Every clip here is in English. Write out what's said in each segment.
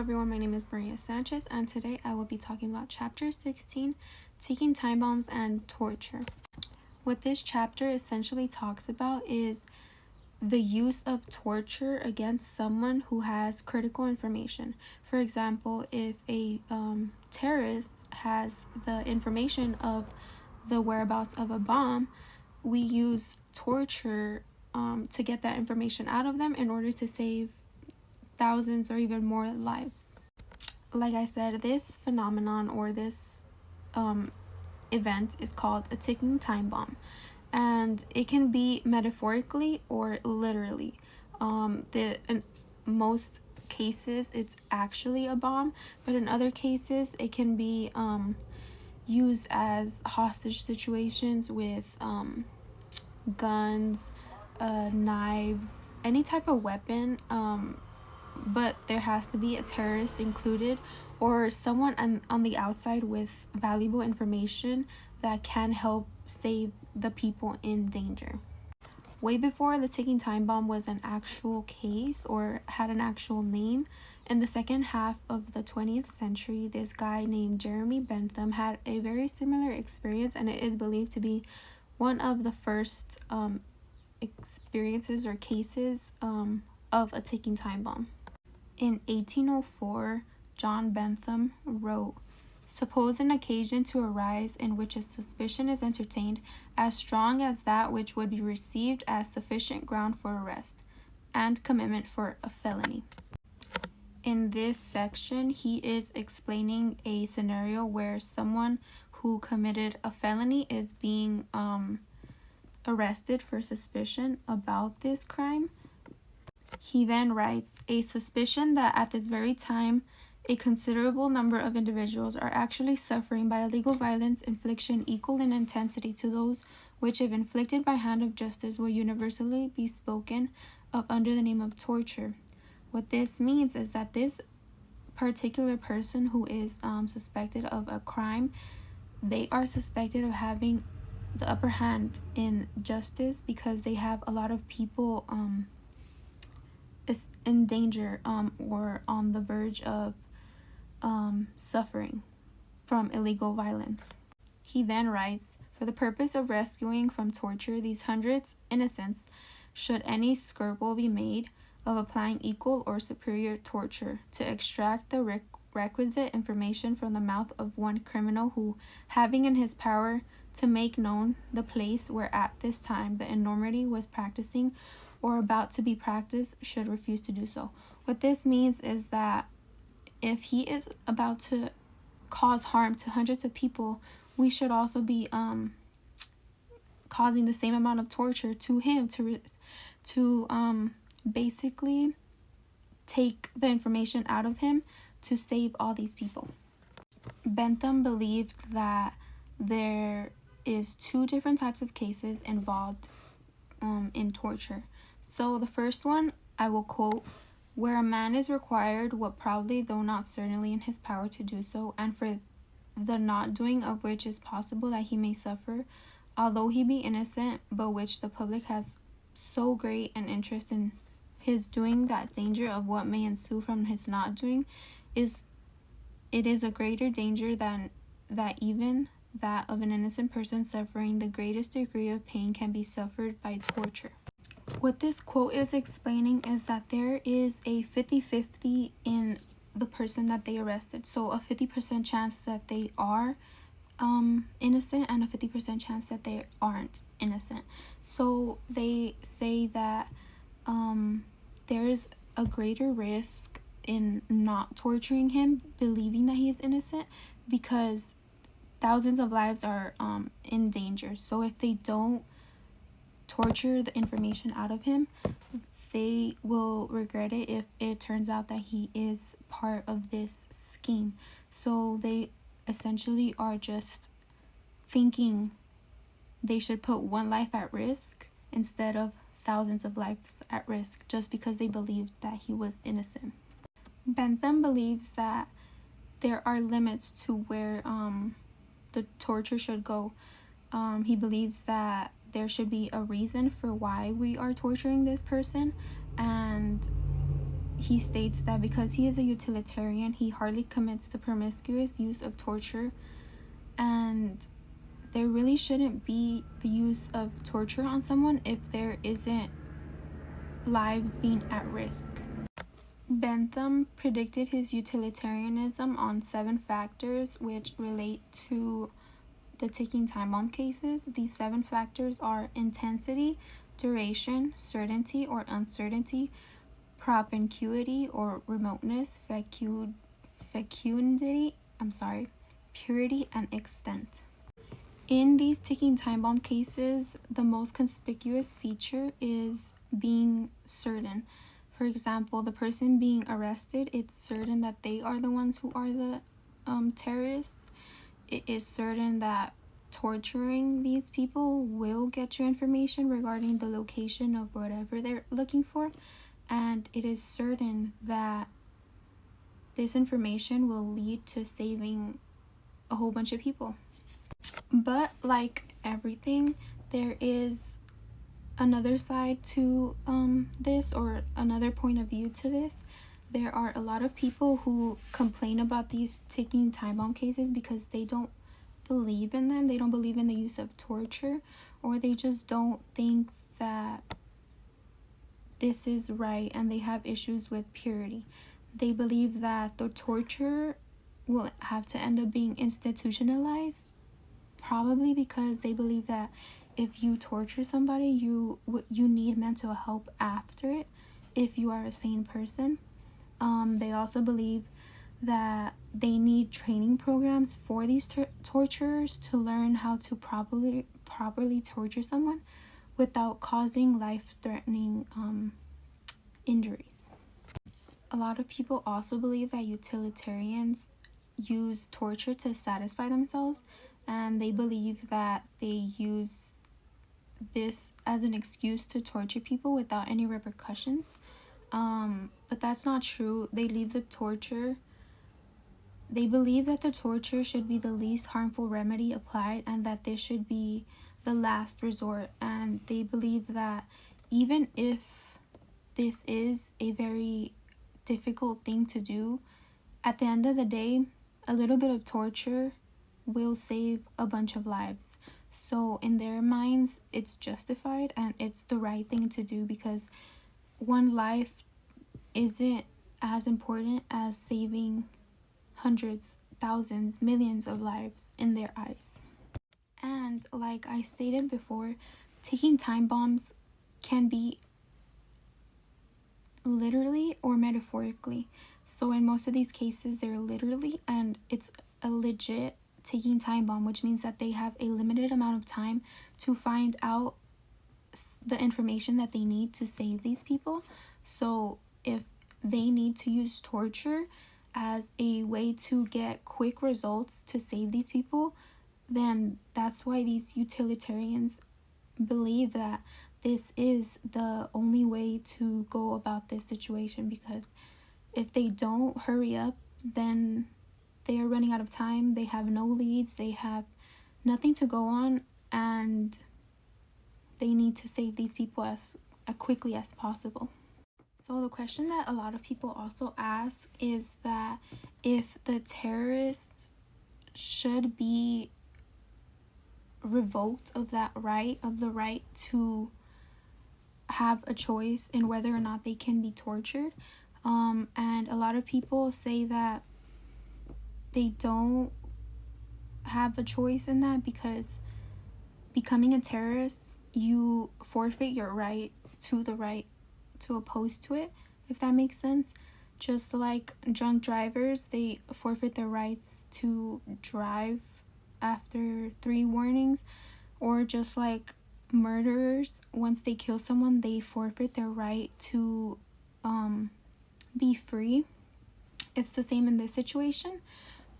everyone, my name is Maria Sanchez, and today I will be talking about Chapter 16, Ticking Time Bombs and Torture. What this chapter essentially talks about is the use of torture against someone who has critical information. For example, if a terrorist has the information of the whereabouts of a bomb, we use torture to get that information out of them in order to save thousands or even more lives. Like I said, this phenomenon or this event is called a ticking time bomb, and it can be metaphorically or literally. In most cases it's actually a bomb, but in other cases it can be used as hostage situations with guns, knives, any type of weapon, but there has to be a terrorist included or someone on the outside with valuable information that can help save the people in danger. Way before the ticking time bomb was an actual case or had an actual name, in the second half of the 20th century, this guy named Jeremy Bentham had a very similar experience, and it is believed to be one of the first experiences or cases of a ticking time bomb. In 1804, John Bentham wrote, "Suppose an occasion to arise in which a suspicion is entertained as strong as that which would be received as sufficient ground for arrest and commitment for a felony." In this section, he is explaining a scenario where someone who committed a felony is being arrested for suspicion about this crime. He then writes, "A suspicion that at this very time a considerable number of individuals are actually suffering by illegal violence infliction equal in intensity to those which, if inflicted by hand of justice, will universally be spoken of under the name of torture." What this means is that this particular person who is suspected of a crime, they are suspected of having the upper hand in justice because they have a lot of people is in danger or on the verge of suffering from illegal violence. He then writes, "For the purpose of rescuing from torture these hundreds innocents, should any scruple be made of applying equal or superior torture to extract the requisite information from the mouth of one criminal who, having in his power to make known the place where at this time the enormity was practicing or about to be practiced, should refuse to do so." What this means is that if he is about to cause harm to hundreds of people, we should also be causing the same amount of torture to him to basically take the information out of him to save all these people. Bentham believed that there is two different types of cases involved in torture. So the first one I will quote, "Where a man is required, what probably though not certainly in his power to do so, and for the not doing of which is possible that he may suffer, although he be innocent, but which the public has so great an interest in his doing that danger of what may ensue from his not doing is a greater danger than that even that of an innocent person suffering the greatest degree of pain can be suffered by torture." What this quote is explaining is that there is a 50-50 in the person that they arrested. So a 50% chance that they are innocent and a 50% chance that they aren't innocent. So they say that there is a greater risk in not torturing him, believing that he is innocent, because thousands of lives are in danger. So if they don't torture the information out of him, they will regret it if it turns out that he is part of this scheme. So they essentially are just thinking they should put one life at risk instead of thousands of lives at risk just because they believed that he was innocent. Bentham believes that there are limits to where the torture should go. He believes that there should be a reason for why we are torturing this person, and he states that because he is a utilitarian, he hardly commits the promiscuous use of torture, and there really shouldn't be the use of torture on someone if there isn't lives being at risk. Bentham predicted his utilitarianism on 7 factors which relate to the ticking time bomb cases. These 7 factors are intensity, duration, certainty or uncertainty, propinquity or remoteness, fecundity, purity, and extent. In these ticking time bomb cases, the most conspicuous feature is being certain. For example, the person being arrested, it's certain that they are the ones who are the terrorists. It is certain that torturing these people will get you information regarding the location of whatever they're looking for, and it is certain that this information will lead to saving a whole bunch of people. But like everything, there is another side to this, or another point of view to this. There are a lot of people who complain about these ticking time bomb cases because they don't believe in them. They don't believe in the use of torture, or they just don't think that this is right, and they have issues with purity. They believe that the torture will have to end up being institutionalized, probably because they believe that if you torture somebody, you need mental help after it if you are a sane person. They also believe that they need training programs for these torturers to learn how to properly torture someone without causing life-threatening injuries. A lot of people also believe that utilitarians use torture to satisfy themselves, and they believe that they use this as an excuse to torture people without any repercussions. But that's not true. They believe that the torture should be the least harmful remedy applied, and that this should be the last resort. And they believe that even if this is a very difficult thing to do, at the end of the day, a little bit of torture will save a bunch of lives. So in their minds, it's justified and it's the right thing to do, because one life isn't as important as saving hundreds, thousands, millions of lives in their eyes. And like I stated before, ticking time bombs can be literally or metaphorically. So in most of these cases, they're literally, and it's a legit ticking time bomb, which means that they have a limited amount of time to find out the information that they need to save these people. So if they need to use torture as a way to get quick results to save these people, then that's why these utilitarians believe that this is the only way to go about this situation, because if they don't hurry up, then they are running out of time. They have no leads, they have nothing to go on, and they need to save these people as quickly as possible. So the question that a lot of people also ask is that if the terrorists should be revoked of the right to have a choice in whether or not they can be tortured. And a lot of people say that they don't have a choice in that, because becoming a terrorist, you forfeit your right to oppose to it, if that makes sense. Just like drunk drivers, they forfeit their rights to drive after 3 warnings, or just like murderers, once they kill someone, they forfeit their right to be free. It's the same in this situation.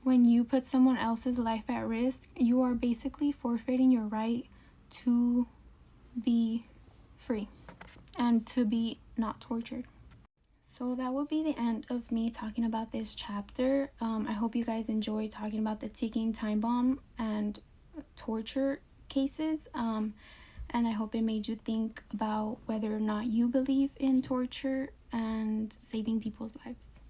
When you put someone else's life at risk, you are basically forfeiting your right to be free and to be not tortured. So that would be the end of me talking about this chapter. I hope you guys enjoyed talking about the ticking time bomb and torture cases. And I hope it made you think about whether or not you believe in torture and saving people's lives.